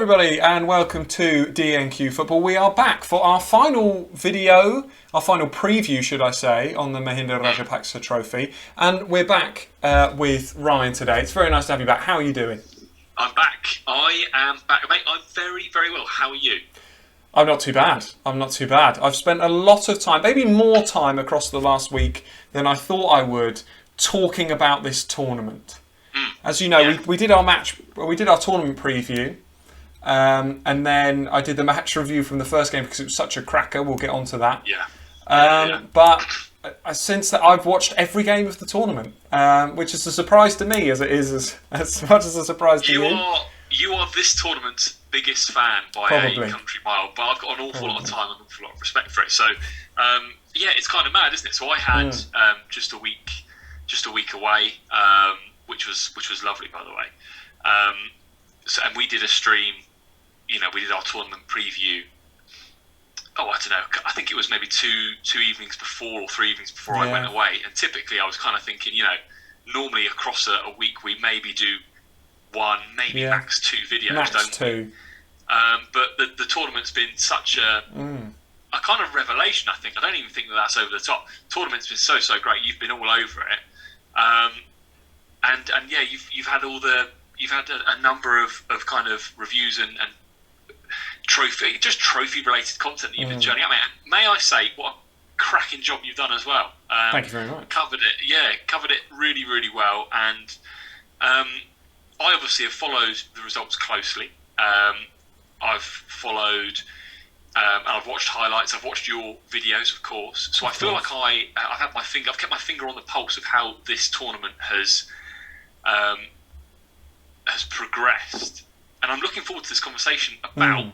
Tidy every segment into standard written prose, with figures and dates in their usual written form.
everybody, and welcome to DNQ Football. We are back for our final video, our final preview, should I say, on the Mahinda Rajapaksa trophy. And we're back with Ryan today. It's very nice to have you back. How are you doing? I'm back. I am back, mate. I'm very, very well. How are you? I'm not too bad. I've spent a lot of time, maybe more time across the last week than I thought I would, talking about this tournament. As you know, we did our tournament preview, and then I did the match review from the first game because it was such a cracker. We'll get onto that. But since that, I've watched every game of the tournament, which is a surprise to me, as it is as much as a surprise to you. You are this tournament's biggest fan by a country mile, but I've got an awful lot of time and an awful lot of respect for it. So, it's kind of mad, isn't it? So I had just a week away. Which was lovely, by the way. And we did a stream. We did our tournament preview. I don't know. I think it was maybe two evenings before or 3 evenings before I went away. And typically, I was kind of thinking, normally across a week we maybe do one, maybe max two videos, don't we? But the tournament's been such a kind of revelation. I think I don't even think that's over the top. Tournament's been so great. You've been all over it. And you've had a number of kind of reviews and trophy related content that you've been journeying. I mean, may I say what a cracking job you've done as well. Thank you very much. Covered it really, really well. And I obviously have followed the results closely. I've followed. And I've watched highlights. I've watched your videos, of course. So I feel like I've kept my finger on the pulse of how this tournament has progressed, and I'm looking forward to this conversation about.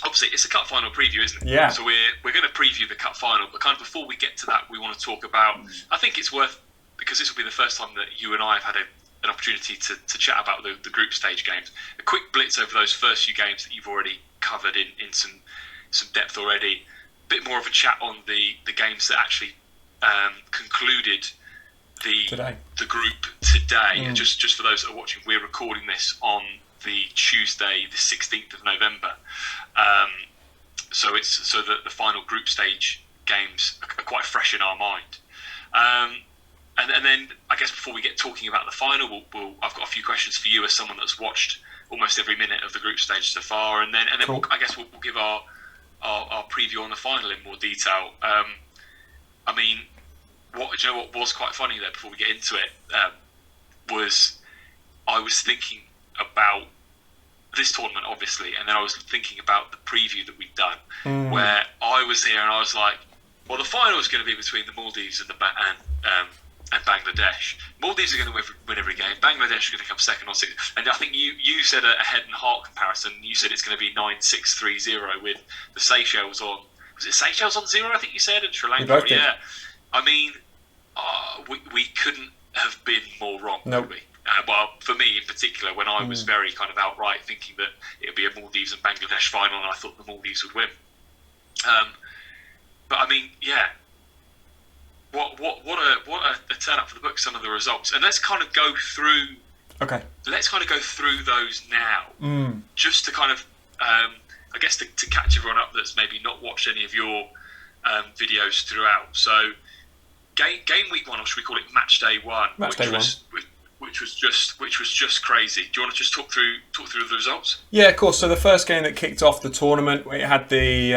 Obviously, it's a cup final preview, isn't it? Yeah. So we're going to preview the cup final, but kind of before we get to that, we want to talk about. I think it's worth, because this will be the first time that you and I have had an opportunity to chat about the group stage games. A quick blitz over those first few games that you've already covered in some depth already. A bit more of a chat on the games that actually concluded the group today. And just for those that are watching, we're recording this on the Tuesday, the 16th of November. So the final group stage games are quite fresh in our mind. And then I guess before we get talking about the final, I've got a few questions for you as someone that's watched almost every minute of the group stage so far, and then cool. we'll give our preview on the final in more detail. I mean, what was quite funny there before we get into it was I was thinking about this tournament, obviously, and then I was thinking about the preview that we'd done, where I was here and I was like, well, the final is going to be between the Maldives and Bangladesh. Maldives are going to win every game. Bangladesh are going to come second or sixth. And I think you said a head and heart comparison. You said it's going to be 9-6-3-0 with the Seychelles on. Was it Seychelles on 0? I think you said, and Sri Lanka. Yeah. I mean, we couldn't have been more wrong, could we? Well, for me in particular, when I was very kind of outright thinking that it would be a Maldives and Bangladesh final, and I thought the Maldives would win. But I mean, yeah. What a turn up for the book, some of the results. And let's kind of go through. Okay. Let's kind of go through those now, just to kind of, I guess, to catch everyone up that's maybe not watched any of your videos throughout. So, game week 1, or should we call it match day 1? Which was just crazy. Do you want to just talk through the results? Yeah, of course. So the first game that kicked off the tournament, we had the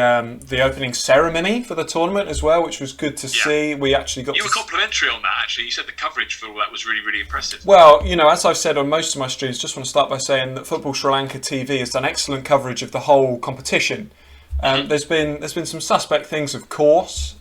opening ceremony for the tournament as well, which was good to see. We actually got. You were complimentary on that. Actually, you said the coverage for all that was really, really impressive. Well, as I've said on most of my streams, just want to start by saying that Football Sri Lanka TV has done excellent coverage of the whole competition. There's been some suspect things, of course.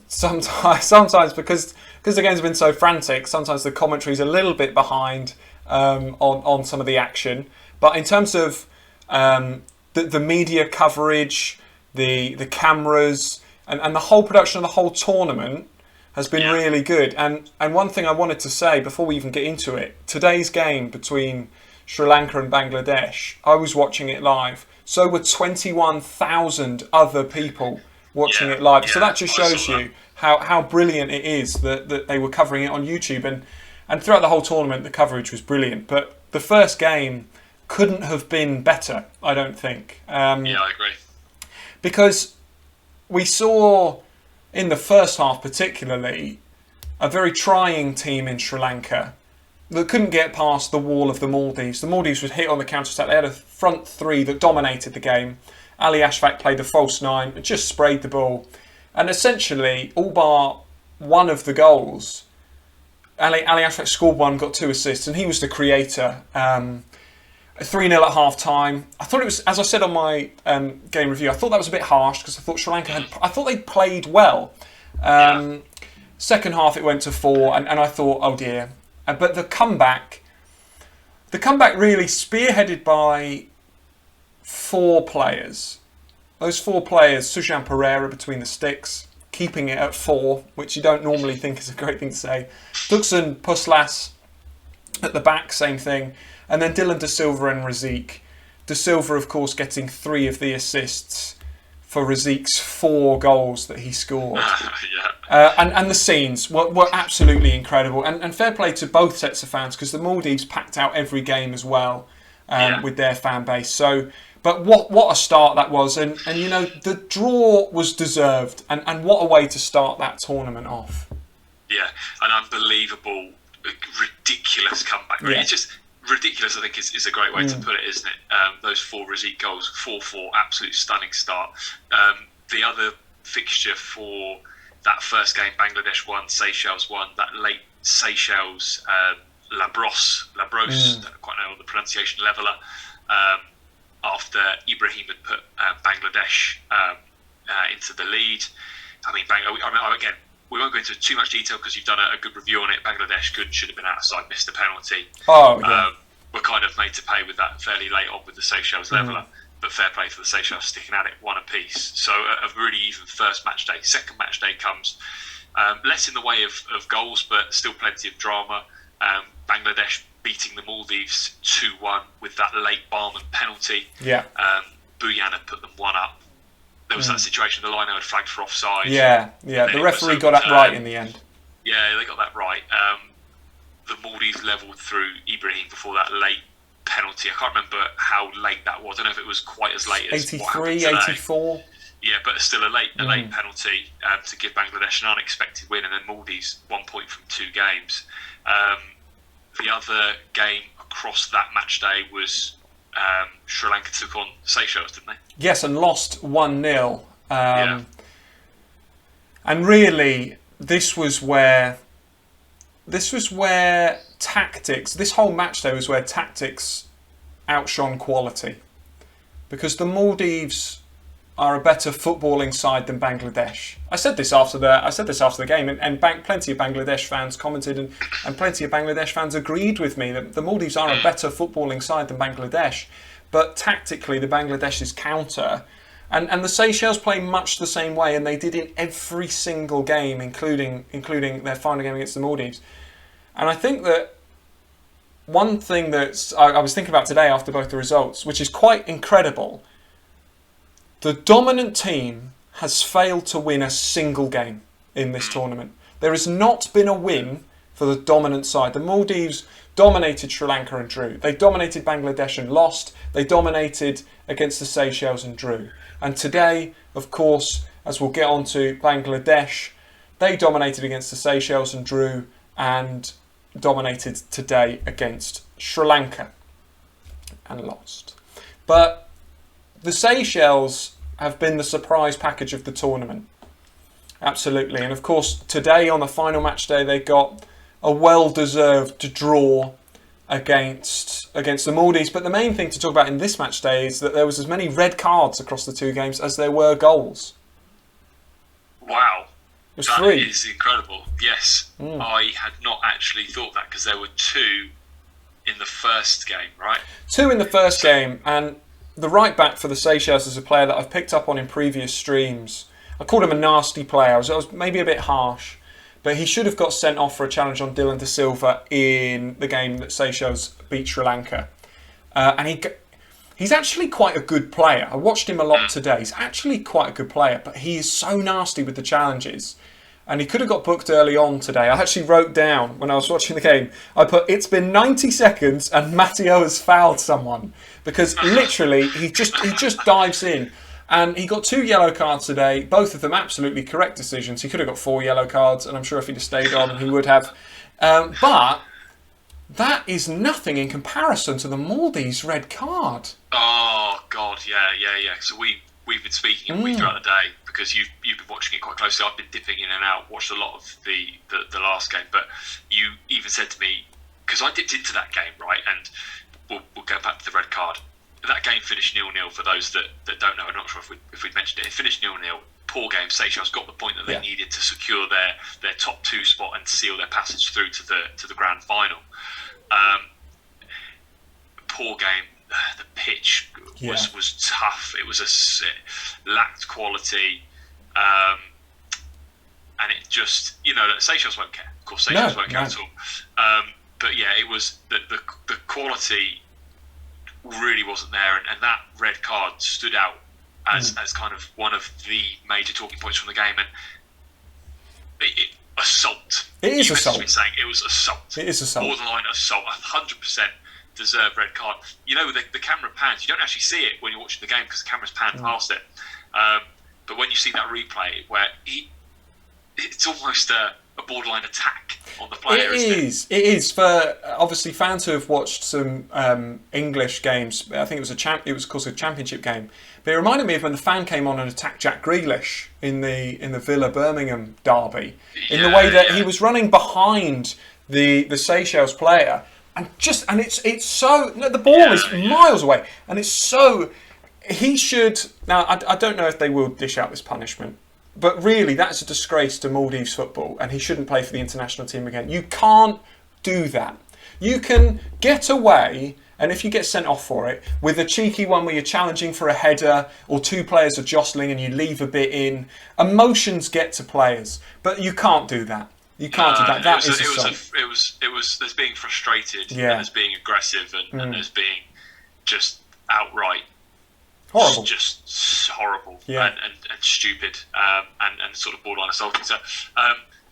Sometimes because the games have been so frantic, sometimes the commentary's a little bit behind on some of the action. But in terms of the media coverage, the cameras, and the whole production of the whole tournament has been really good. And one thing I wanted to say before we even get into it, today's game between Sri Lanka and Bangladesh, I was watching it live. So were 21,000 other people watching it live. So that just shows you how brilliant it is that they were covering it on YouTube. And throughout the whole tournament, the coverage was brilliant. But the first game couldn't have been better, I don't think. Yeah, I agree. Because we saw in the first half particularly a very trying team in Sri Lanka that couldn't get past the wall of the Maldives. The Maldives was hit on the counter-attack. They had a front three that dominated the game. Ali Ashfaq played the false nine and just sprayed the ball. And essentially, all bar one of the goals, Ali Ashfaq scored one, got 2 assists, and he was the creator. 3-0 at half-time. I thought it was, as I said on my game review, I thought that was a bit harsh because I thought Sri Lanka I thought they played well. Second half it went to 4 and I thought, oh dear. But the comeback really spearheaded by 4 players. Those 4 players, Sujan Pereira between the sticks, keeping it at 4, which you don't normally think is a great thing to say. Duxon Puslas at the back, same thing. And then Dylan De Silva and Razeek. De Silva, of course, getting 3 of the assists for Razeek's 4 goals that he scored. And the scenes were absolutely incredible. And fair play to both sets of fans, because the Maldives packed out every game as well with their fan base. So, but what a start that was. And you know, the draw was deserved. And what a way to start that tournament off. Yeah, an unbelievable, ridiculous comeback. Really. It's just ridiculous, I think, is a great way to put it, isn't it? Those 4 Razeek goals, 4-4, absolute stunning start. The other fixture for that first game, Bangladesh won, Seychelles won. That late Seychelles, Labros, don't quite know the pronunciation, leveller, after Ibrahim had put Bangladesh into the lead. I mean, again, we won't go into too much detail because you've done a good review on it. Bangladesh should have been outside, missed a penalty. We're kind of made to pay with that fairly late on with the Seychelles leveller. But fair play for the Seychelles sticking at it, 1 apiece. So a really even first match day. Second match day comes, less in the way of goals, but still plenty of drama. Bangladesh beating the Maldives 2-1 with that late Barman penalty. Buyan had put them 1 up. There was that situation, the lino had flagged for offside. The referee got that right in the end. Yeah, they got that right. The Maldives levelled through Ibrahim before that late penalty. I can't remember how late that was. I don't know if it was quite as late as 83, 84. Yeah, but still a late penalty to give Bangladesh an unexpected win, and then Maldives 1 point from 2 games. The other game across that match day was Sri Lanka took on Seychelles, didn't they? Yes, and lost 1-0. And really, this was where tactics, this whole match day was where tactics outshone quality. Because the Maldives are a better footballing side than Bangladesh. I said this after the game, and plenty of Bangladesh fans commented, and plenty of Bangladesh fans agreed with me that the Maldives are a better footballing side than Bangladesh. But tactically, the Bangladesh's counter, and the Seychelles play much the same way, and they did in every single game, including their final game against the Maldives. And I think that one thing that I was thinking about today after both the results, which is quite incredible, the dominant team has failed to win a single game in this tournament. There has not been a win for the dominant side. The Maldives dominated Sri Lanka and drew. They dominated Bangladesh and lost. They dominated against the Seychelles and drew. And today, of course, as we'll get on to, Bangladesh, they dominated against the Seychelles and drew, and dominated today against Sri Lanka and lost. But the Seychelles have been the surprise package of the tournament. Absolutely. And of course, today on the final match day, they got a well-deserved draw against the Maldives. But the main thing to talk about in this match day is that there was as many red cards across the 2 games as there were goals. Wow. It was 3. That is incredible. Yes. I had not actually thought that, because there were 2 in the first game, right? 2 in the first game, and the right back for the Seychelles is a player that I've picked up on in previous streams. I called him a nasty player. I was maybe a bit harsh, but he should have got sent off for a challenge on Dylan De Silva in the game that Seychelles beat Sri Lanka. And he's actually quite a good player. I watched him a lot today. He's actually quite a good player, but he is so nasty with the challenges. and he could have got booked early on today. I actually wrote down when I was watching the game, I put, it's been 90 seconds and Matteo has fouled someone, because literally he just dives in. And he got 2 yellow cards today, both of them absolutely correct decisions. He could have got 4 yellow cards, and I'm sure if he'd have stayed on, he would have. But that is nothing in comparison to the Maldives red card. Oh God, yeah. So we've been speaking throughout the day, because you've been watching it quite closely. I've been dipping in and out, watched a lot of the last game. But you even said to me, because I dipped into that game, right? And we'll go back to the red card. That game finished 0-0 for those that don't know. I'm not sure if we'd mentioned it. It finished 0-0. Poor game. Seychelles got the point that they needed to secure their top 2 spot and seal their passage through to the grand final. Poor game. The pitch was tough. It lacked quality, and it just, Seychelles won't care. Of course, Seychelles won't care at all. But yeah, it was the quality really wasn't there, and that red card stood out as kind of one of the major talking points from the game. And assault. It is assault. Saying it was assault. It is assault. Borderline assault. 100% deserved red card. The camera pans. You don't actually see it when you're watching the game because the camera's panned past it. But when you see that replay, where it's almost a borderline attack on the player. It is for obviously fans who have watched some English games. I think it was of course a championship game. But it reminded me of when the fan came on and attacked Jack Grealish in the Villa Birmingham derby, in the way that he was running behind the Seychelles player, and it's so the ball is miles away, and it's so he should now. I don't know if they will dish out this punishment. But really, that's a disgrace to Maldives football, and he shouldn't play for the international team again. You can't do that. You can get away, and if you get sent off for it, with a cheeky one where you're challenging for a header, or 2 players are jostling and you leave a bit in. Emotions get to players, but you can't do that. You can't do that. There's being frustrated, and there's being aggressive, and there's being just outright. Horrible. Just horrible and stupid and sort of borderline assaulting. So,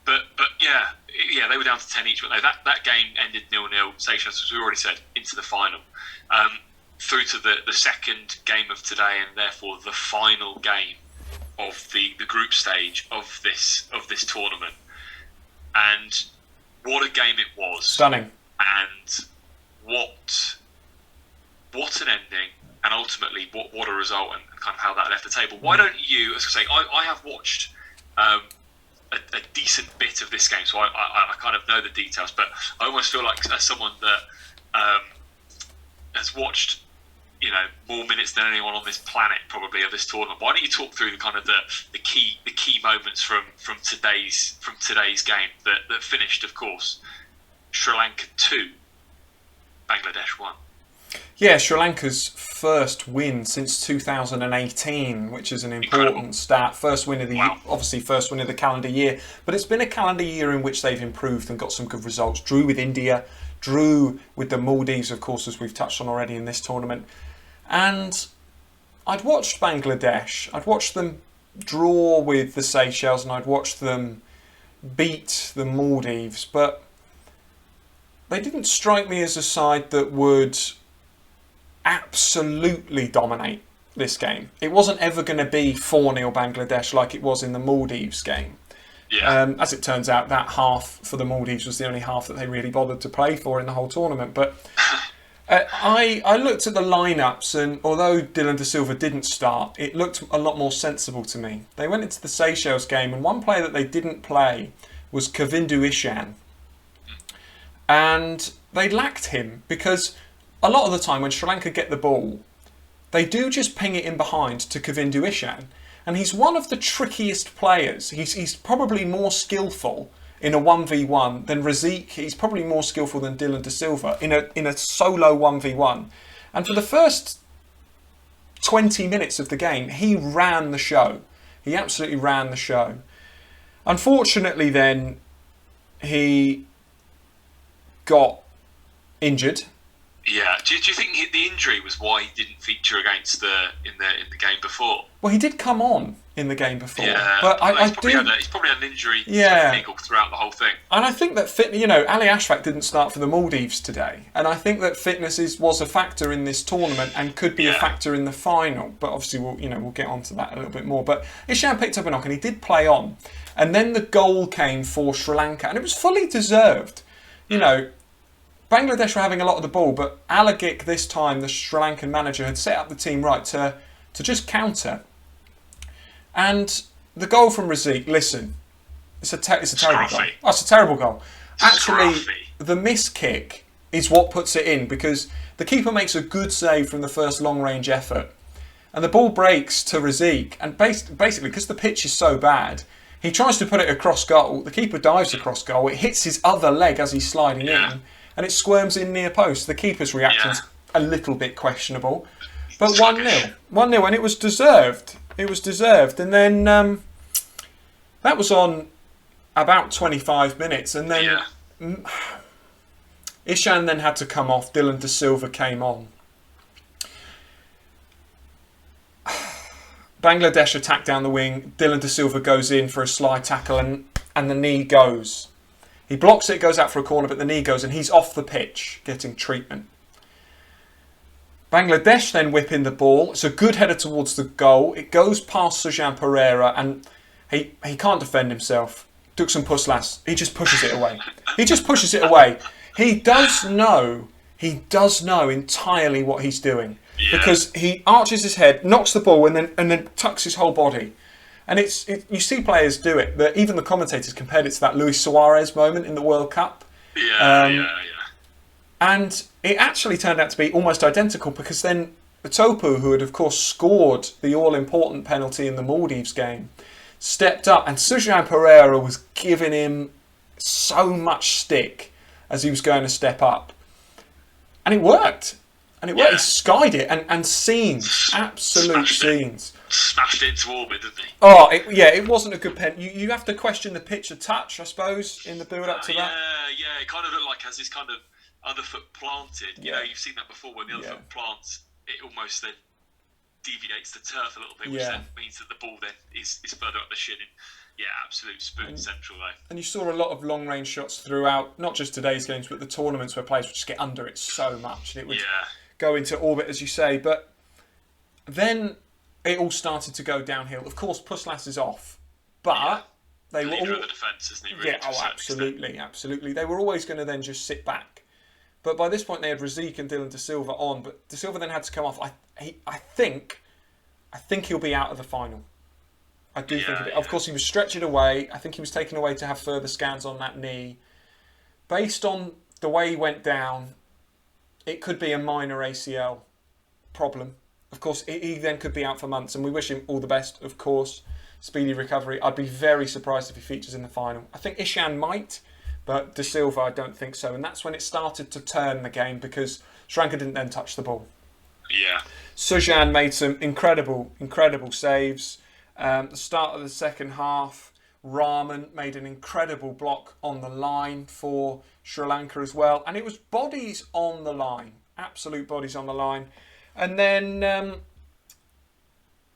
but they were down to 10 each. But that game ended 0-0. Seychelles, as we already said, into the final, through to the second game of today, and therefore the final game of the group stage of this tournament. And what a game it was! Stunning. And what an ending. And ultimately, what a result, and kind of how that left the table. Why don't you, as I say, I have watched a decent bit of this game, so I kind of know the details, but I almost feel like, as someone that has watched, more minutes than anyone on this planet, probably, of this tournament. Why don't you talk through the kind of the key moments from today's game that finished, of course, Sri Lanka 2, Bangladesh 1. Yeah, Sri Lanka's first win since 2018, which is an important stat. First win of the obviously first win of the calendar year, but it's been a calendar year in which they've improved and got some good results. Drew with India, drew with the Maldives, of course, as we've touched on already in this tournament. And I'd watched Bangladesh. I'd watched them draw with the Seychelles, and I'd watched them beat the Maldives, but they didn't strike me as a side that would absolutely dominate this game. It wasn't ever going to be 4-0 Bangladesh like it was in the Maldives game. As it turns out, that half for the Maldives was the only half that they really bothered to play for in the whole tournament. But I looked at the lineups, and although Dylan De Silva didn't start, it looked a lot more sensible to me. They went into the Seychelles game, and one player that they didn't play was Kavindu Ishan. And they lacked him because a lot of the time when Sri Lanka get the ball, they do just ping it in behind to Kavindu Ishan. And he's one of the trickiest players. He's probably more skillful in a 1v1 than Razeek. He's probably more skillful than Dylan De Silva in a solo 1v1. And for the first 20 minutes of the game, he ran the show. He absolutely ran the show. Unfortunately then, he got injured Yeah. Do you think the injury was why he didn't feature against in the game before? Well, he did come on in the game before, Yeah, but he's probably had an injury throughout the whole thing. And I think that Ali Ashfaq didn't start for the Maldives today, and I think that fitness was a factor in this tournament and could be a factor in the final. But obviously, we'll get onto that a little bit more. But Ishan picked up a knock and he did play on, and then the goal came for Sri Lanka, and it was fully deserved. Bangladesh were having a lot of the ball, but Alagic this time, the Sri Lankan manager, had set up the team right to just counter. And the goal from Razeek, listen, it's a terrible goal. Oh, it's a terrible goal. Actually, the miss kick is what puts it in, because the keeper makes a good save from the first long-range effort. And the ball breaks to Razeek, and basically, because the pitch is so bad, he tries to put it across goal. The keeper dives across goal. It hits his other leg as he's sliding in, and it squirms in near post. The keeper's reaction's a little bit questionable. But 1-0. 1-0, and it was deserved. It was deserved. And then that was on about 25 minutes. And then Ishan then had to come off. Dylan De Silva came on. Bangladesh attacked down the wing. Dylan De Silva goes in for a slide tackle, and the knee goes. He blocks it, goes out for a corner, but the knee goes, and he's off the pitch getting treatment. Bangladesh then whip in the ball. It's a good header towards the goal. It goes past Sujan Pereira, and he can't defend himself. Duxan Puslas, he just pushes it away. He just pushes it away. He does know entirely what he's doing, because he arches his head, knocks the ball, and then tucks his whole body. And you see players do it. Even the commentators compared it to that Luis Suarez moment in the World Cup. And it actually turned out to be almost identical, because then Topu, who had of course scored the all-important penalty in the Maldives game, stepped up, and Sujan Pereira was giving him so much stick as he was going to step up. And it worked. He skied it, and scenes, absolute scenes. Smashed it into orbit, didn't he? Oh, it wasn't a good pen. You have to question the pitch of touch, I suppose, in the build-up to that. Yeah, it kind of looked like as his kind of other foot planted. You've seen that before, when the other foot plants, it almost then deviates the turf a little bit, which then means that the ball then is further up the shin. And, absolute spoon central though. And you saw a lot of long-range shots throughout, not just today's games, but the tournaments, where players would just get under it so much, and it would go into orbit, as you say. But then it all started to go downhill. Of course, Puslas is off, but they were all the defence, isn't he? Really, absolutely. They were always going to then just sit back. But by this point, they had Razeek and Dylan De Silva on. But De Silva then had to come off. I think he'll be out of the final. I do think. Of course, he was stretchered away. I think he was taken away to have further scans on that knee. Based on the way he went down, it could be a minor ACL problem. Of course, he then could be out for months, and we wish him all the best, of course. Speedy recovery. I'd be very surprised if he features in the final. I think Ishan might, but De Silva, I don't think so. And that's when it started to turn the game, because Sri Lanka didn't then touch the ball. Yeah. Sujan made some incredible saves. The start of the second half, Rahman made an incredible block on the line for Sri Lanka as well. And it was bodies on the line. Absolute bodies on the line. And then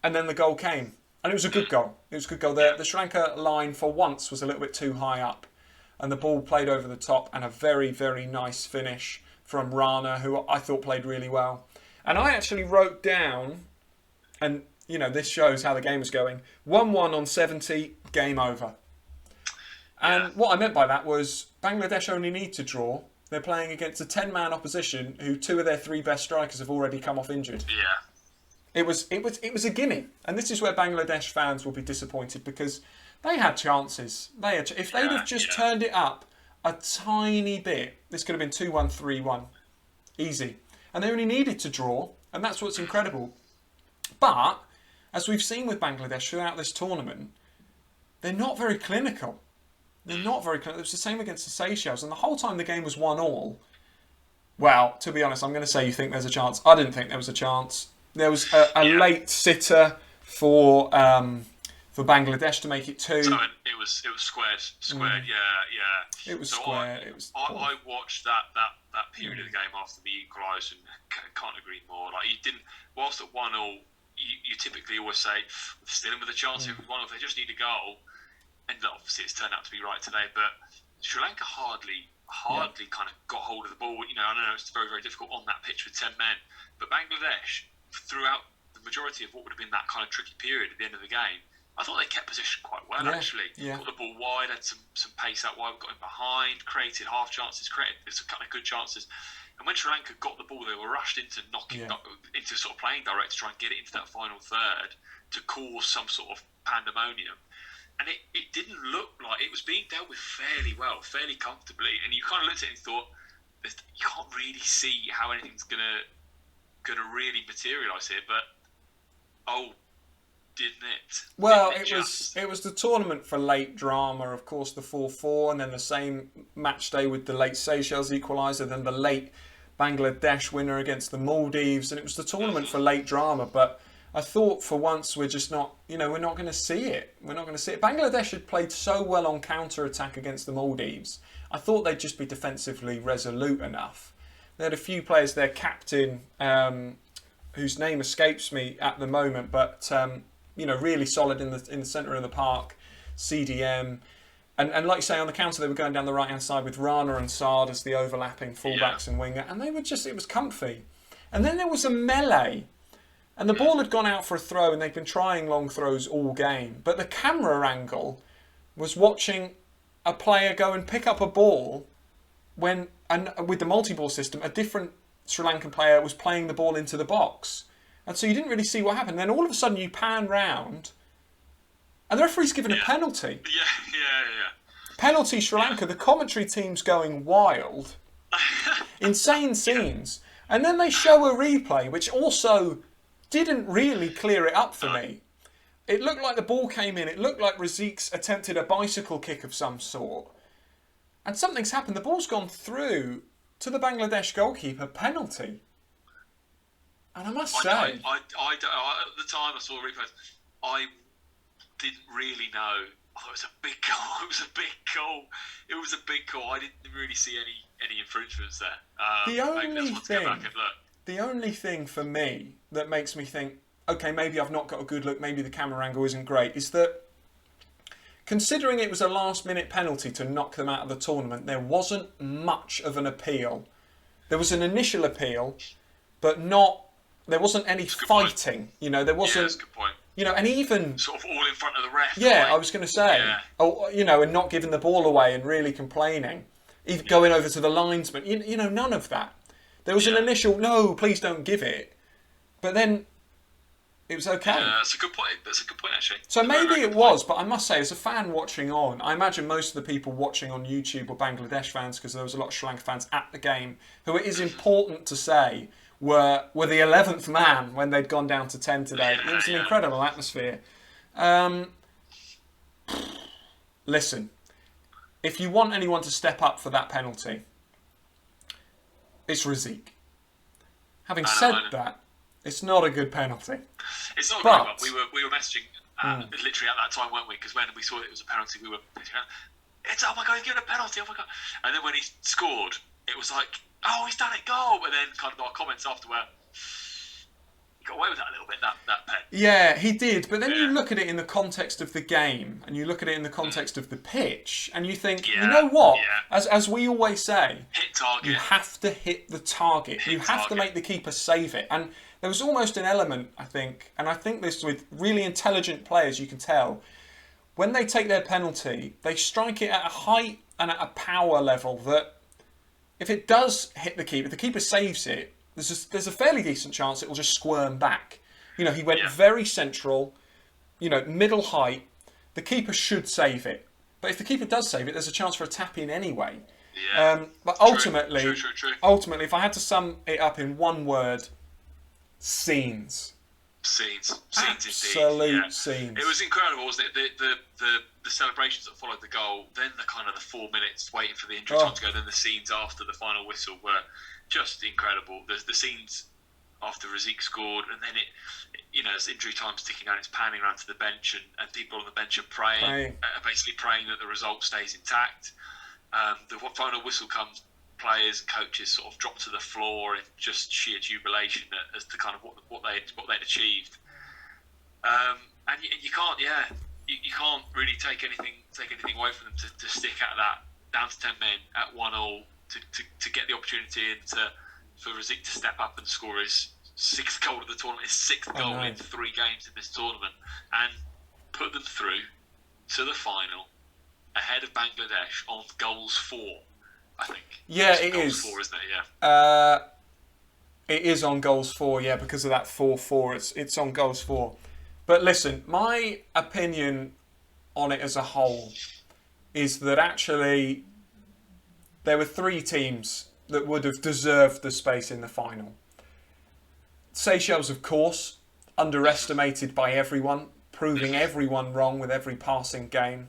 the goal came. And it was a good goal. The Sri Lanka line, for once, was a little bit too high up. And the ball played over the top, and a very, very nice finish from Rana, who I thought played really well. And I actually wrote down, and this shows how the game was going, 1-1 on 70, game over. And what I meant by that was Bangladesh only need to draw. They're playing against a 10-man opposition who 2 of their 3 best strikers have already come off injured. Yeah. It was a gimme. And this is where Bangladesh fans will be disappointed, because they had chances. If they'd have just turned it up a tiny bit, this could have been 2-1, 3-1. Easy. And they only needed to draw, and that's what's incredible. But, as we've seen with Bangladesh throughout this tournament, they're not very clinical. It was the same against the Seychelles, and the whole time the game was 1-1. Well, to be honest, I'm going to say you think there's a chance. I didn't think there was a chance. There was a late sitter for Bangladesh to make it 2. So it was squared. Yeah. It was square. I watched that that period of the game after the equaliser, and can't agree more. Like, you didn't, whilst at 1-1, you typically always say we're still in with a chance if 1-0, they just need a goal, and obviously it's turned out to be right today. But Sri Lanka hardly kind of got hold of the ball. You know, I know it's very, very difficult on that pitch with 10 men, but Bangladesh, throughout the majority of what would have been that kind of tricky period at the end of the game, I thought they kept position quite well, actually. Got the ball wide, had some pace out wide, got in behind, created half chances, created some kind of good chances. And when Sri Lanka got the ball, they were rushed into into sort of playing direct to try and get it into that final third to cause some sort of pandemonium. And it didn't look like it was being dealt with fairly well, fairly comfortably. And you kind of looked at it and thought, you can't really see how anything's gonna really materialise here. But didn't it? Well, it was the tournament for late drama, of course, the 4-4, and then the same match day with the late Seychelles equaliser, then the late Bangladesh winner against the Maldives, and it was the tournament for late drama. But I thought for once we're just not, we're not going to see it. We're not going to see it. Bangladesh had played so well on counter-attack against the Maldives. I thought they'd just be defensively resolute enough. They had a few players, their captain, whose name escapes me at the moment, but really solid in the centre of the park, CDM. And like you say, on the counter, they were going down the right-hand side with Rana and Saad as the overlapping fullbacks and winger. And they were it was comfy. And then there was a melee. And the ball had gone out for a throw, and they'd been trying long throws all game. But the camera angle was watching a player go and pick up a ball and with the multi-ball system, a different Sri Lankan player was playing the ball into the box. And so you didn't really see what happened. Then all of a sudden you pan round, and the referee's given a penalty. Yeah. Penalty Sri Lanka. The commentary team's going wild. Insane scenes. And then they show a replay, which also didn't really clear it up for me. It looked like the ball came in. It looked like Razeek's attempted a bicycle kick of some sort. And something's happened. The ball's gone through to the Bangladesh goalkeeper. Penalty. And I must say... at the time I saw the replays, I didn't really know. I thought it was a big goal. It was a big call. I didn't really see any infringements there. The only thing for me that makes me think, okay, maybe I've not got a good look, maybe the camera angle isn't great, is that considering it was a last-minute penalty to knock them out of the tournament, there wasn't much of an appeal. There was an initial appeal, but there wasn't any fighting. There wasn't. Yeah, that's a good point. And even sort of all in front of the ref. Yeah, I was going to say. Yeah. And not giving the ball away and really complaining, even going over to the linesman. None of that. There was an initial, no, please don't give it, but then it was okay. Yeah, that's a good point. Actually. So maybe it was, but I must say, as a fan watching on, I imagine most of the people watching on YouTube were Bangladesh fans, because there was a lot of Sri Lanka fans at the game, who it is important to say were the 11th man when they'd gone down to 10 today. It was an incredible atmosphere. Listen, if you want anyone to step up for that penalty, it's Razeek. Having said that, it's not a good penalty. It's not a good one. We were messaging literally at that time, weren't we? Because when we saw it was a penalty, we were it's, oh my God, he's given a penalty, oh my God. And then when he scored, it was like, oh, he's done it, goal. But then kind of our comments after were, he got away with that a little bit, that pen. Yeah, he did. But then you look at it in the context of the game, and you look at it in the context of the pitch, and you think, you know what? Yeah. As we always say, hit target. You have to hit the target. You have to make the keeper save it. And there was almost an element, I think, and I think this with really intelligent players, you can tell, when they take their penalty, they strike it at a height and at a power level that if it does hit the keeper saves it, there's a fairly decent chance it will just squirm back. He went very central, middle height. The keeper should save it. But if the keeper does save it, there's a chance for a tap in anyway. Yeah. But ultimately, true. Ultimately, if I had to sum it up in one word, scenes. Scenes Absolute indeed. scenes. It was incredible, wasn't it? The celebrations that followed the goal, then the kind of the 4 minutes waiting for the injury time to go, then the scenes after the final whistle were just incredible. There's the scenes after Razeek scored, and then as injury time's ticking down, it's panning around to the bench, and people on the bench are basically praying that the result stays intact. The final whistle comes players and coaches sort of dropped to the floor in just sheer jubilation as to kind of what they'd achieved. And you can't, you can't really take anything away from them to stick at that down to 10 men at 1-1 to get the opportunity and for Razeek to step up and score his 6th goal of the tournament, his 6th goal in 3 games in this tournament, and put them through to the final ahead of Bangladesh on goals 4. I think. Yeah, it's it goals is. 4, isn't it? Yeah. It is on goals 4, yeah, because of that 4-4. It's on goals 4. But listen, my opinion on it as a whole is that actually there were 3 teams that would have deserved the space in the final. Seychelles, of course, underestimated by everyone, proving everyone wrong with every passing game.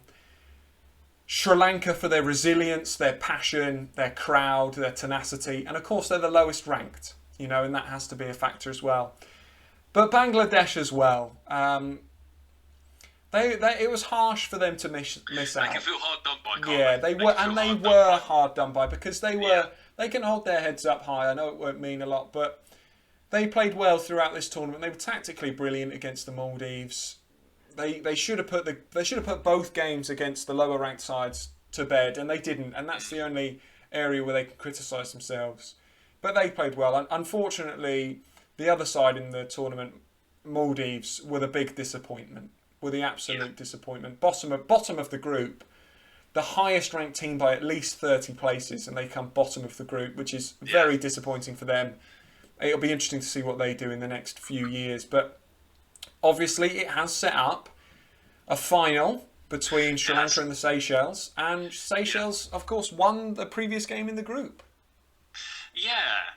Sri Lanka for their resilience, their passion, their crowd, their tenacity, and of course they're the lowest ranked, and that has to be a factor as well. But Bangladesh as well. It was harsh for them to miss out. They can feel hard done by, can't yeah, they? they were hard done by because they can hold their heads up high. I know it won't mean a lot, but they played well throughout this tournament. They were tactically brilliant against the Maldives. They should have put both games against the lower ranked sides to bed, and they didn't. And that's the only area where they can criticise themselves. But they played well. And unfortunately, the other side in the tournament, Maldives, were the big disappointment. Were the absolute disappointment. Bottom of the group, the highest ranked team by at least 30 places, and they come bottom of the group, which is very disappointing for them. It'll be interesting to see what they do in the next few years. But obviously, it has set up a final between Sri Lanka and the Seychelles. And Seychelles, of course, won the previous game in the group. Yeah.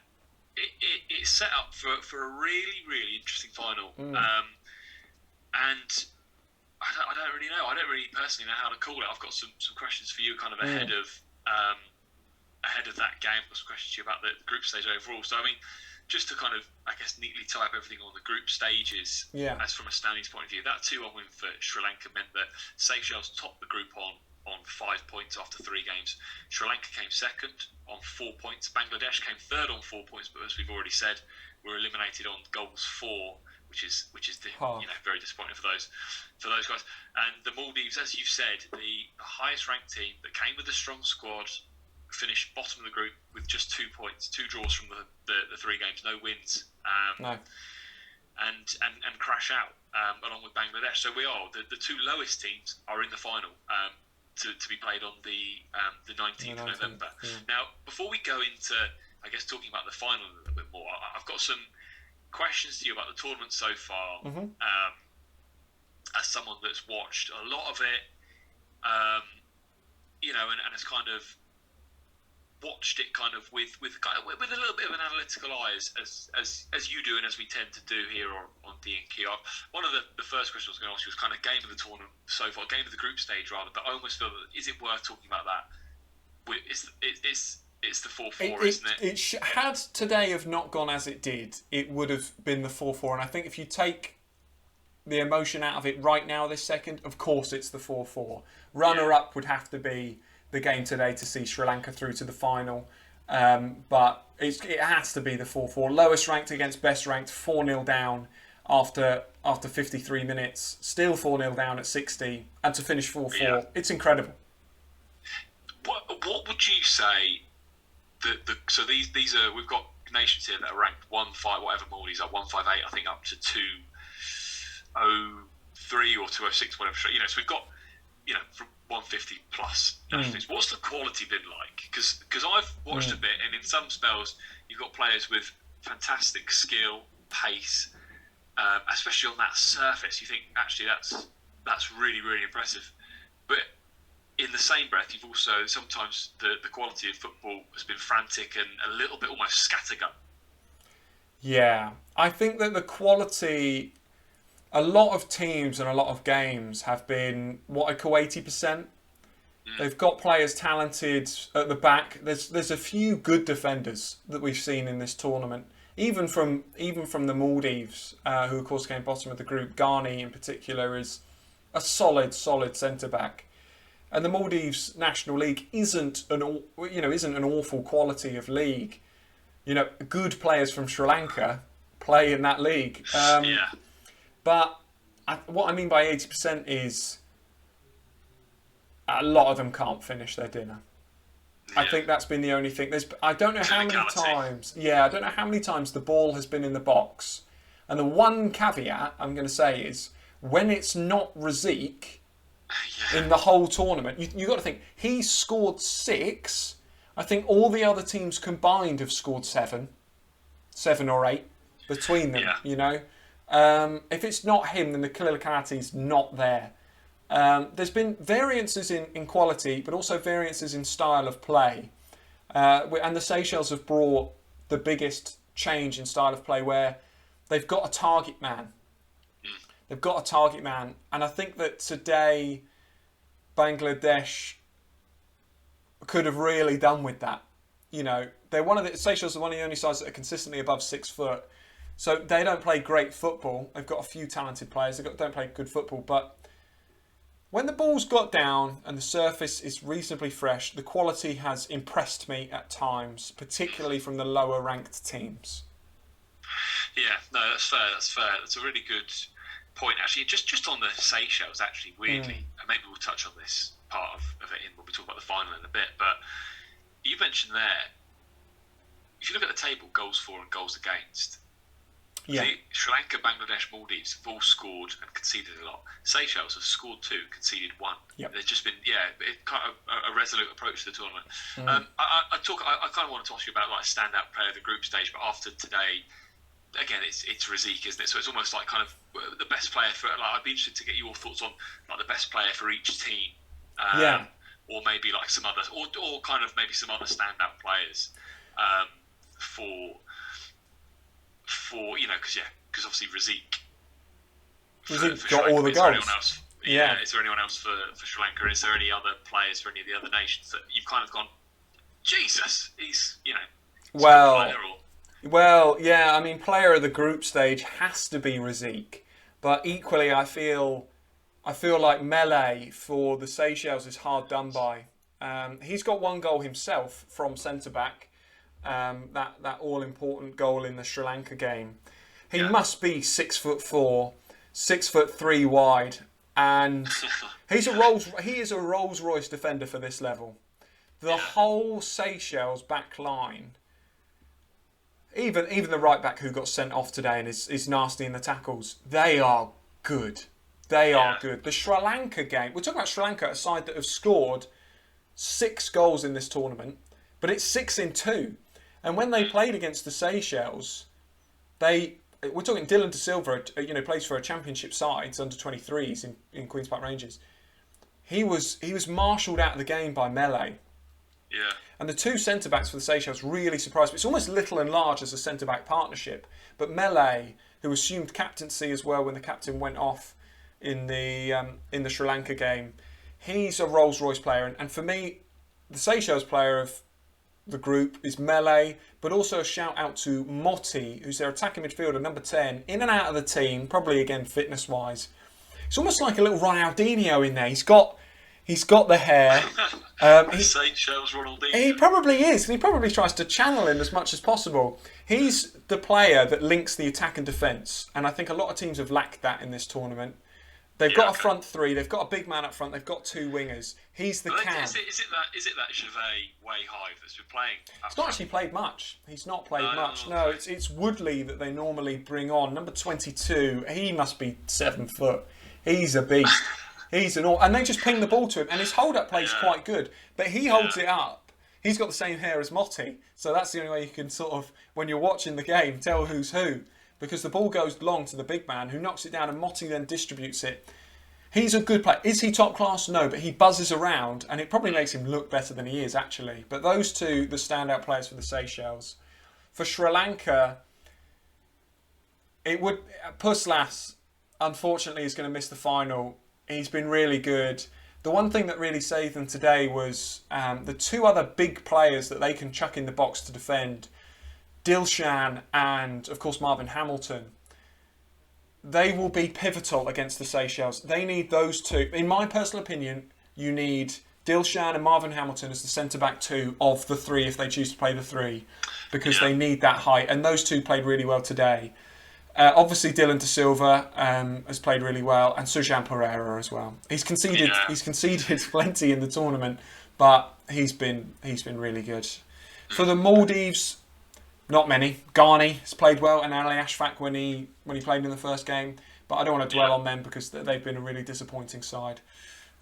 It's set up for a really, really interesting final. And I don't really know. I don't really personally know how to call it. I've got some questions for you kind of ahead of that game. I've got some questions to you about the group stage overall. So, I mean, just to kind of, I guess, neatly tie up everything on the group stages, as from a standings point of view, that 2-1 win for Sri Lanka meant that Seychelles topped the group on 5 points after 3 games. Sri Lanka came second on 4 points. Bangladesh came third on 4 points, but as we've already said, were eliminated on goals 4, which is very disappointing for those guys. And the Maldives, as you said, the highest ranked team that came with a strong squad, finished bottom of the group with just 2 points, 2 draws from the 3 games, no wins, and crash out along with Bangladesh. So we are the 2 lowest teams are in the final to be played on the 19th of November. Yeah. Now, before we go into, I guess, talking about the final a little bit more, I've got some questions to you about the tournament so far. As someone that's watched a lot of it, and has kind of watched it kind of with a little bit of an analytical eye, as you do and as we tend to do here on D&Q. One of the first questions I was going to ask you was kind of game of the tournament so far, game of the group stage rather, but I almost feel that, is it worth talking about that? It's the 4-4, isn't it? Had today have not gone as it did, it would have been the 4-4, and I think if you take the emotion out of it right now this second, of course it's the 4-4. Runner-up would have to be the game today to see Sri Lanka through to the final. But it has to be the 4-4. Lowest ranked against best ranked, 4-0 down after 53 minutes. Still 4-0 down at 60. And to finish 4-4, it's incredible. What would you say? So these are, we've got nations here that are ranked 1-5, whatever Maldives are, 1-5-8, I think up to 2-0-3 or 2-0-6, whatever. So we've got, from 150 plus nationals. What's the quality been like? Because I've watched a bit, and in some spells you've got players with fantastic skill, pace, especially on that surface. You think actually that's really, really impressive. But in the same breath, you've also sometimes the quality of football has been frantic and a little bit almost scattergun. Yeah, I think that the quality, a lot of teams and a lot of games have been what I call 80%. They've got players talented at the back. There's a few good defenders that we've seen in this tournament, even from the Maldives, who of course came bottom of the group. Ghani in particular is a solid centre back. And the Maldives National League isn't an awful quality of league. Good players from Sri Lanka play in that league. But what I mean by 80% is a lot of them can't finish their dinner. Yeah. I think that's been the only thing. I don't know how many times. Yeah, I don't know how many times the ball has been in the box. And the one caveat I'm going to say is when it's not Razeek in the whole tournament, you've got to think he scored 6. I think all the other teams combined have scored 7 or 8 between them. If it's not him, then the Kalilakati's not there. There's been variances in quality, but also variances in style of play. And the Seychelles have brought the biggest change in style of play where they've got a target man. And I think that today Bangladesh could have really done with that. Seychelles are one of the only sides that are consistently above 6 foot. So they don't play great football. They've got a few talented players. Don't play good football, but when the ball's got down and the surface is reasonably fresh, the quality has impressed me at times, particularly from the lower ranked teams. Yeah, no, that's fair. That's a really good point, actually. Just on the Seychelles, actually, weirdly, and maybe we'll touch on this part of it when we talk about the final in a bit, but you mentioned there, if you look at the table, goals for and goals against, Sri Lanka, Bangladesh, Maldives have all scored and conceded a lot. Seychelles have scored 2, conceded 1. Yep. There's just been kind of a resolute approach to the tournament. I kind of wanted to ask you about like a standout player of the group stage, but after today, again, it's Razeek, isn't it? So it's almost like kind of the best player for. Like, I'd be interested to get your thoughts on like the best player for each team, or maybe like some others, or kind of maybe some other standout players for because obviously Razeek got all the goals. Is there anyone else for Sri Lanka? Is there any other players for any of the other nations that you've kind of gone, Jesus, he's Well, yeah, I mean, player of the group stage has to be Razeek, but equally, I feel like Mellie for the Seychelles is hard done by. He's got 1 goal himself from centre back. That all-important goal in the Sri Lanka game. He must be 6'4", 6'3" wide, and he is a Rolls Royce defender for this level. The whole Seychelles back line, even the right back who got sent off today and is nasty in the tackles, they are good. They are good. The Sri Lanka game, we're talking about Sri Lanka, a side that have scored 6 goals in this tournament, but it's 6 in 2. And when they played against the Seychelles, we're talking Dylan De Silva, plays for a championship side, it's under 23s in Queen's Park Rangers. He was marshalled out of the game by Mellie. Yeah. And the 2 centre-backs for the Seychelles really surprised me. It's almost little and large as a centre-back partnership. But Mellie, who assumed captaincy as well when the captain went off in the Sri Lanka game, he's a Rolls-Royce player. And for me, the Seychelles player of the group is Mellie, but also a shout out to Motti, who's their attacking midfielder, number 10, in and out of the team, probably again fitness-wise. It's almost like a little Ronaldinho in there. He's got the hair. Seychelles Ronaldinho. He probably is, and he probably tries to channel him as much as possible. He's the player that links the attack and defence, and I think a lot of teams have lacked that in this tournament. They've got a front 3, they've got a big man up front, they've got 2 wingers. He's the cam. Is it that Gervais Hive that's been playing? He's not actually played much. He's not played much. No, it's Woodley that they normally bring on. Number 22, he must be 7 foot. He's a beast. And they just ping the ball to him, and his hold-up play is quite good. But he holds it up. He's got the same hair as Motti, so that's the only way you can sort of, when you're watching the game, tell who's who. Because the ball goes long to the big man, who knocks it down, and Motti then distributes it. He's a good player. Is he top class? No, but he buzzes around, and it probably makes him look better than he is, actually. But those 2, the standout players for the Seychelles. For Sri Lanka, Puslas, unfortunately, is going to miss the final. He's been really good. The one thing that really saved them today was the 2 other big players that they can chuck in the box to defend, Dilshan and, of course, Marvin Hamilton. They will be pivotal against the Seychelles. They need those 2. In my personal opinion, you need Dilshan and Marvin Hamilton as the centre-back 2 of the 3 if they choose to play the 3, because they need that height. And those 2 played really well today. Obviously, Dylan De Silva has played really well, and Sujan Pereira as well. He's conceded plenty in the tournament, but he's been really good. For the Maldives, not many. Ghani has played well, and Ali Ashfaq when he played in the first game. But I don't want to dwell on them because they've been a really disappointing side.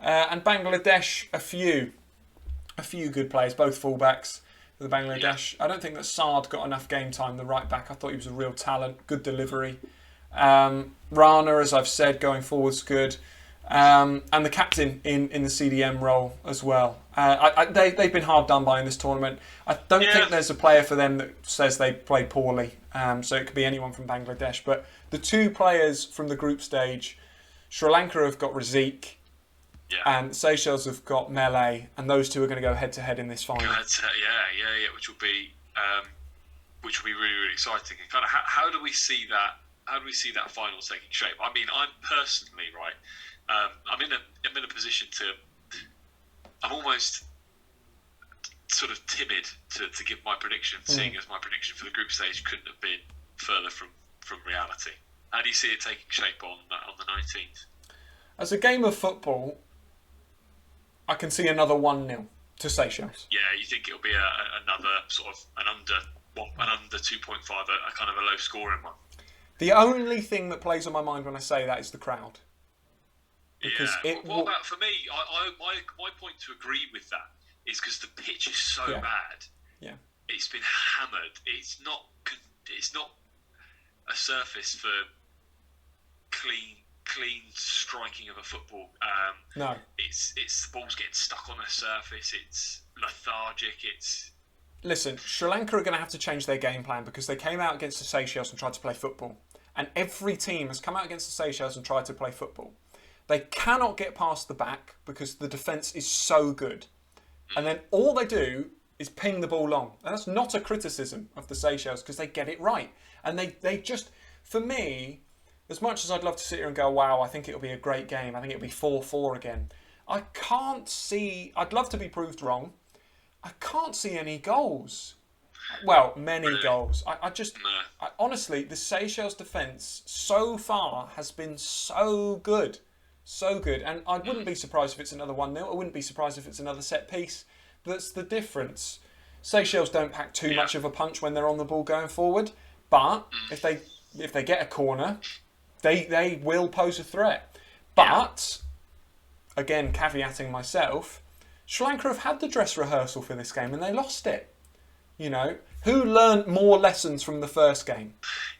And Bangladesh, a few good players, both fullbacks. The Bangladesh. I don't think that Saad got enough game time, the right back. I thought he was a real talent, good delivery. Rana, as I've said, going forward's good. And the captain in the CDM role as well. They've been hard done by in this tournament. I don't think there's a player for them that says they played poorly. So it could be anyone from Bangladesh. But the 2 players from the group stage, Sri Lanka have got Razeek. Yeah. And Seychelles have got Mellie, and those 2 are going to go head to head in this final. Which will be really, really exciting. And kind of how do we see that? How do we see that final taking shape? I mean, I'm personally right. I'm in a position I'm almost sort of timid to give my prediction, seeing as my prediction for the group stage couldn't have been further from reality. How do you see it taking shape on the 19th? As a game of football, I can see another 1-0 to Seychelles. Yeah, you think it'll be another sort of an under 2.5, a kind of a low scoring one. The only thing that plays on my mind when I say that is the crowd. Because about for me? My point to agree with that is because the pitch is so bad. Yeah, it's been hammered. It's not a surface for clean striking of a football. No, it's the ball's getting stuck on the surface. It's lethargic. Listen, Sri Lanka are going to have to change their game plan because they came out against the Seychelles and tried to play football, and every team has come out against the Seychelles and tried to play football. They cannot get past the back because the defence is so good, and then all they do is ping the ball long. And that's not a criticism of the Seychelles because they get it right, and they just, for me. As much as I'd love to sit here and go, wow, I think it'll be a great game. I think it'll be 4-4 again. I can't see... I'd love to be proved wrong. I can't see any goals. Well, many goals. Honestly, the Seychelles defence so far has been so good. So good. And I wouldn't be surprised if it's another 1-0. I wouldn't be surprised if it's another set piece. That's the difference. Seychelles don't pack too much of a punch when they're on the ball going forward. But if they get a corner... They will pose a threat. But, again, caveating myself, Sri Lanka have had the dress rehearsal for this game and they lost it. You know, who learned more lessons from the first game?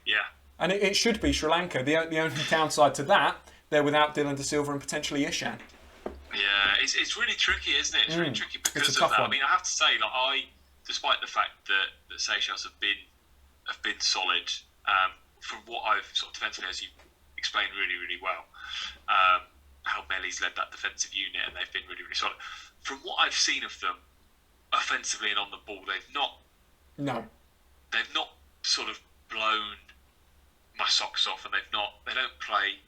Yeah. And it should be Sri Lanka. The only downside to that, they're without Dylan De Silva and potentially Ishan. Yeah, it's really tricky, isn't it? It's really tricky because of that. One. I mean, I have to say, despite the fact that Seychelles have been solid, from what I've sort of defensively, as you explained really, really well, how Mellie's led that defensive unit and they've been really, really solid. From what I've seen of them, offensively and on the ball, they've not sort of blown my socks off, and they don't play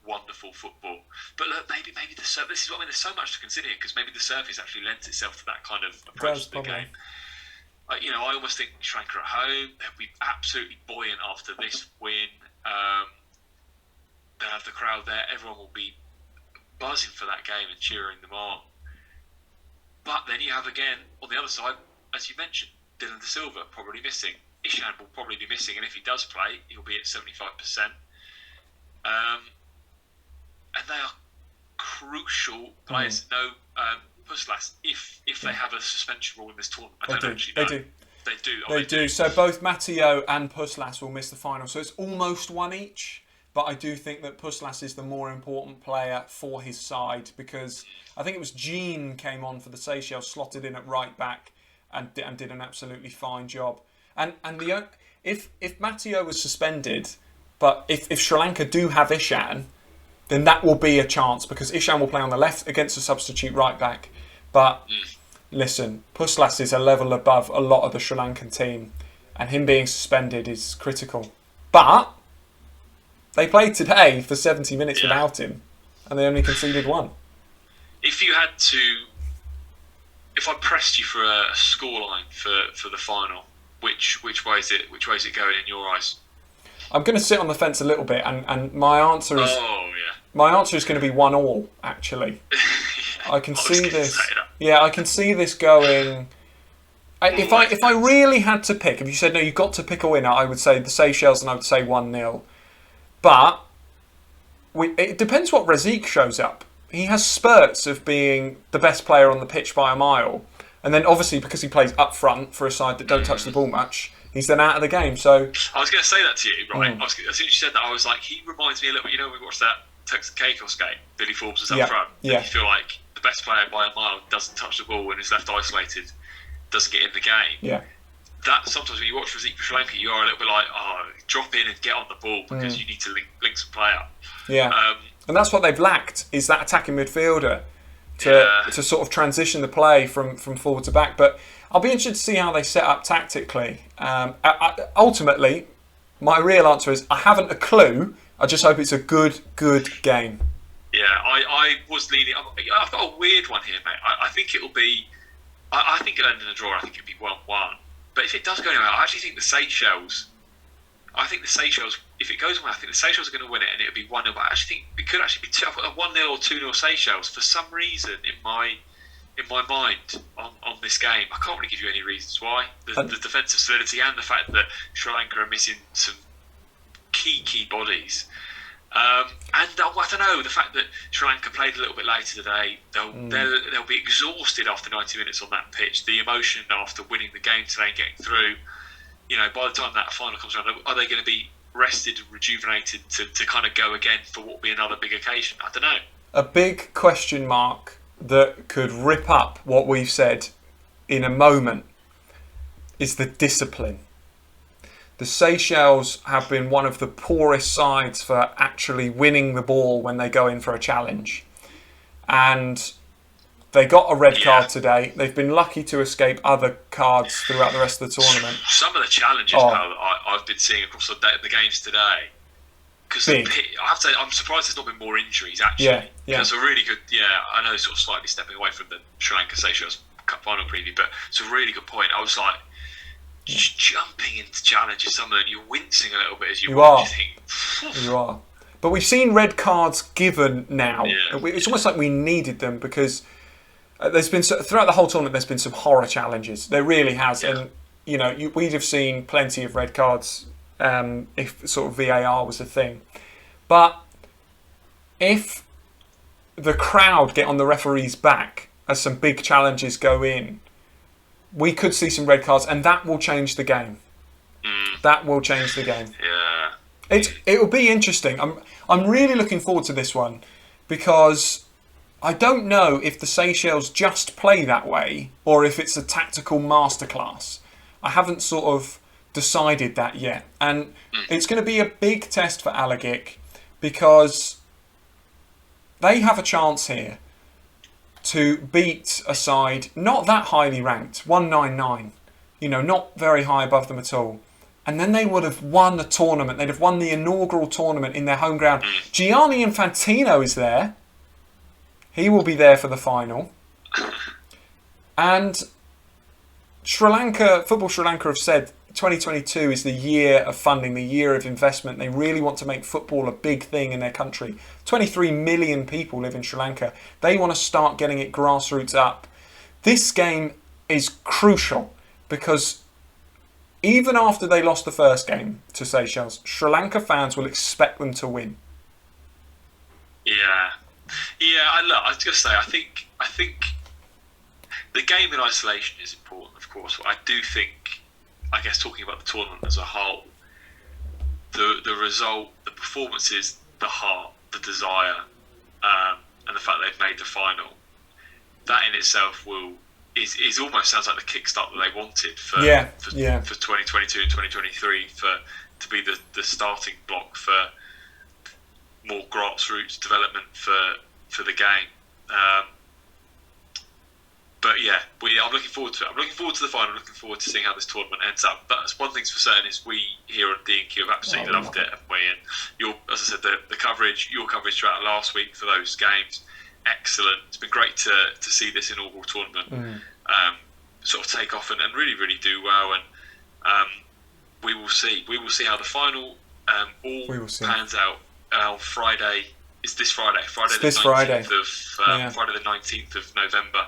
wonderful football. But look, maybe the surface. This is what I mean. There's so much to consider here because maybe the surface actually lends itself to that kind of approach to the game. I almost think Sri Lanka at home, they'll be absolutely buoyant after this win. They'll have the crowd there. Everyone will be buzzing for that game and cheering them on. But then you have, again, on the other side, as you mentioned, Dylan De Silva probably missing. Ishan will probably be missing, and if he does play, he'll be at 75%. And they are crucial players. No, Puslas, if they have a suspension rule in this tournament, I don't actually know. They do. So both Matteo and Puslas will miss the final. So it's almost one each. But I do think that Puslas is the more important player for his side because I think it was Jean came on for the Seychelles, slotted in at right back and did an absolutely fine job. And if Matteo was suspended, but if Sri Lanka do have Ishan, then that will be a chance because Ishan will play on the left against a substitute right back. But listen, Puslas is a level above a lot of the Sri Lankan team, and him being suspended is critical. But they played today for 70 minutes without him, and they only conceded one. if you had to, if I pressed you for a scoreline for the final, which way is it going in your eyes? I'm going to sit on the fence a little bit, and my answer is going to be 1-1. Actually, Yeah, I can see this. Say that. Yeah, I can see this going. If I really had to pick, if you said no, you've got to pick a winner, I would say the Seychelles, and I would say 1-0. But it depends what Razeek shows up. He has spurts of being the best player on the pitch by a mile, and then obviously because he plays up front for a side that don't touch the ball much, he's then out of the game. So I was going to say that to you, right? As soon as you said that, I was like, he reminds me a little bit. You know, when we watched that Texas Caicos game, Billy Forbes was up front. Yeah. You feel like the best player by a mile doesn't touch the ball and is left isolated, doesn't get in the game. Yeah. That sometimes when you watch Razeek for Sri Lanka, you are a little bit like, drop in and get on the ball because you need to link some play up. Yeah. And that's what they've lacked, is that attacking midfielder to sort of transition the play from forward to back. But I'll be interested to see how they set up tactically. Ultimately, my real answer is I haven't a clue. I just hope it's a good game. Yeah, I was leaning. I've got a weird one here, mate. I think it'll be. I think it'll end in a draw. I think it'll be 1-1. But if it does go anywhere, I actually think the Seychelles. If it goes away, I think the Seychelles are going to win it, and it'll be 1-0. But I actually think it could actually be I've got a 1-0 or 2-0 Seychelles for some reason in my mind on this game. I can't really give you any reasons why. The defensive solidity and the fact that Sri Lanka are missing some key bodies. And I don't know, the fact that Sri Lanka played a little bit later today, they'll be exhausted after 90 minutes on that pitch. The emotion after winning the game today and getting through, you know, by the time that final comes around, are they going to be rested and rejuvenated to kind of go again for what will be another big occasion? I don't know. A big question mark that could rip up what we've said in a moment is the discipline. The Seychelles have been one of the poorest sides for actually winning the ball when they go in for a challenge. And they got a red card today. They've been lucky to escape other cards throughout the rest of the tournament. Some of the challenges that I've been seeing across the games today. Because I have to say, I'm surprised there's not been more injuries, actually. Yeah. It's a really good, I know sort of slightly stepping away from the Sri Lanka Seychelles Cup final preview, but it's a really good point. I was like, just jumping into challenges, some of them, you're wincing a little bit as you watch. You are. But we've seen red cards given now. Yeah. It's almost like we needed them because there's been throughout the whole tournament. There's been some horror challenges. There really has, and we'd have seen plenty of red cards if sort of VAR was a thing. But if the crowd get on the referee's back as some big challenges go in, we could see some red cards, and that will change the game. That will change the game. Yeah. It will be interesting. I'm really looking forward to this one because I don't know if the Seychelles just play that way or if it's a tactical masterclass. I haven't sort of decided that yet. And it's going to be a big test for Alagic because they have a chance here to beat a side not that highly ranked, 199, not very high above them at all. And then they would have won the tournament. They'd have won the inaugural tournament in their home ground. Gianni Infantino is there. He will be there for the final. And Football Sri Lanka have said 2022 is the year of funding, the year of investment. They really want to make football a big thing in their country. 23 million people live in Sri Lanka. They want to start getting it grassroots up. This game is crucial because even after they lost the first game to Seychelles, Sri Lanka fans will expect them to win. Yeah. I was going to say, I think the game in isolation is important, of course. But I do think, I guess, talking about the tournament as a whole, the result, the performances, the heart, the desire, and the fact they've made the final, that in itself is almost sounds like the kickstart that they wanted for 2022 and 2023 to be the starting block for more grassroots development for the game. But I'm looking forward to it. I'm looking forward to the final. I'm looking forward to seeing how this tournament ends up. But one thing's for certain is we here on D&Q have absolutely loved it, haven't we? And as I said, the coverage, your coverage throughout last week for those games excellent. It's been great to see this inaugural tournament sort of take off and really, really do well. And we will see. We will see how the final all pans out on Friday. It's this Friday. Friday the 19th of November.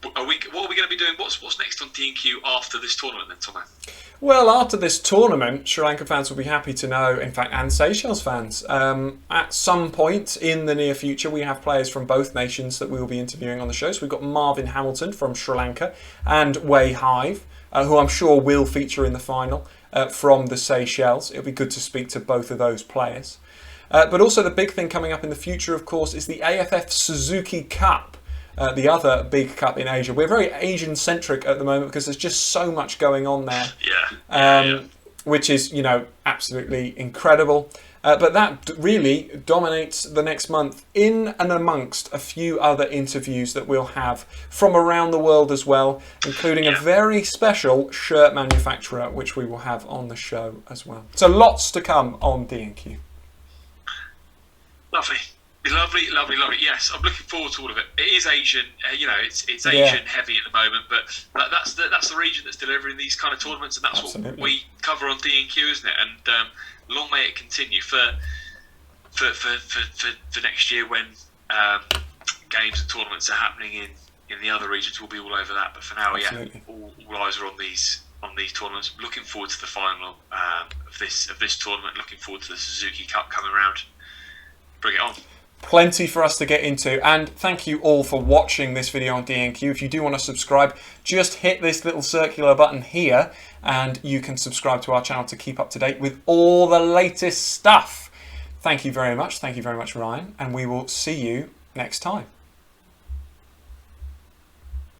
What are we going to be doing? What's next on D&Q after this tournament then, Tomo? Well, after this tournament, Sri Lanka fans will be happy to know, in fact, and Seychelles fans, at some point in the near future, we have players from both nations that we will be interviewing on the show. So we've got Marvin Hamilton from Sri Lanka and Wei Hive, who I'm sure will feature in the final from the Seychelles. It'll be good to speak to both of those players. But also the big thing coming up in the future, of course, is the AFF Suzuki Cup. The other big cup in Asia. We're very Asian-centric at the moment because there's just so much going on there. Which is, absolutely incredible. But that really dominates the next month in and amongst a few other interviews that we'll have from around the world as well, including a very special shirt manufacturer, which we will have on the show as well. So lots to come on D&Q. Lovely. Lovely. Yes, I'm looking forward to all of it. It is Asian, it's Asian heavy at the moment, but that's the region that's delivering these kind of tournaments, and that's what we cover on D&Q, isn't it? And long may it continue for next year when games and tournaments are happening in the other regions. We'll be all over that. But for now, all eyes are on these tournaments. Looking forward to the final of this tournament. Looking forward to the Suzuki Cup coming around. Bring it on. Plenty for us to get into, and thank you all for watching this video on D&Q. If you do want to subscribe, just hit this little circular button here and you can subscribe to our channel to keep up to date with all the latest stuff. Thank you very much, Ryan, and we will see you next time.